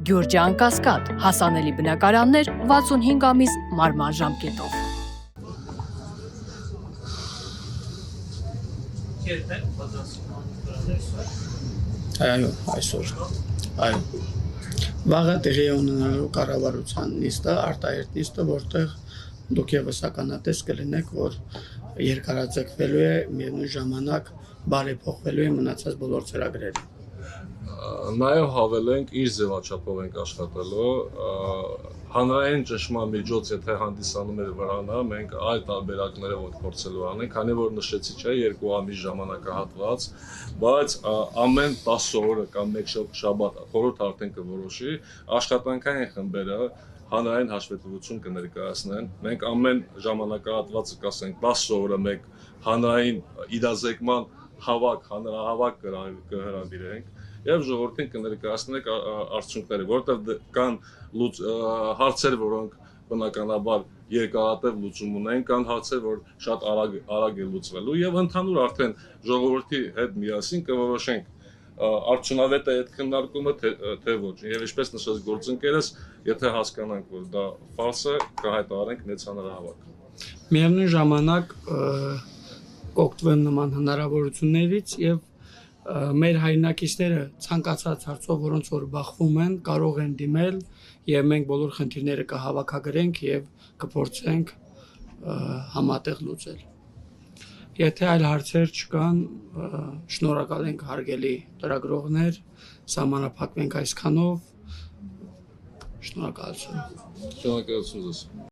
Գյուրջան Կասկադ, հասանելի բնակարաններ 65 ամիս մարման ժամկետով։ Այո, այսօր։ Այո։ Վաղը տեղի է ունենալու կառավարության նիստը, արտահերթ նիստը, որտեղ դուք եւս ականատես կլինեք, որ երկարաձգվելու է միևնույն ժամանակ բարեփոխվելու է մնացած բոլոր ծրագրերը։ Նաև հավելենք իր ձևաչափով ենք աշխատելու, հանրային ճնշման միջոց, եթե հանդիսանում էր վրանա, մենք այլ տարբերակներով փորձելու անենք, քանի որ նշեցի չէ 2 ամիս ժամանակահատված, բայց ամեն 10 օրը կամ 1 շաբաթ խորհուրդ արդեն կորոշի, աշխատանքային խմբերը հանրային հաշվետվություն կներկայացնեն, մենք ամեն ժամանակահատվածը կասենք 10 օրը մեկ հանրային իրազեկման հավաք, հանրահավաք կհրավիրենք եւ ժողովրդին կներկայացնենք արդյունքները, որովհետեւ կան հարցեր, որոնք բնականաբար երկարատև լուծում ունեն, կան հարցեր, որ շատ արագ է լուծվելու եւ ընդհանուր արդեն ժողովրդի հետ միասին կորոշենք արդյունավետ է այդ քննարկումը թե ոչ եւ ինչպես նշեց գործընկերս, եթե հասկանանք, որ դա ֆալս է, կհայտարարենք մեծ հանրահավաք։ Միևնույն ժամանակ կօգտվեմ նման հնարավորություններից եւ մեր հայրենակիցները ցանկացած հարցով, որոնց որ բախվում են, կարող են դիմել եւ մենք բոլոր խնդիրները կհավաքագրենք եւ կփորձենք համատեղ լուծել։ Եթե այլ հարցեր չկան, շնորհակալ ենք հարգելի լրագրողներ, սահմանափակվենք այսքանով։ Շնորհակալություն։ Շնորհակալություն ձեզ։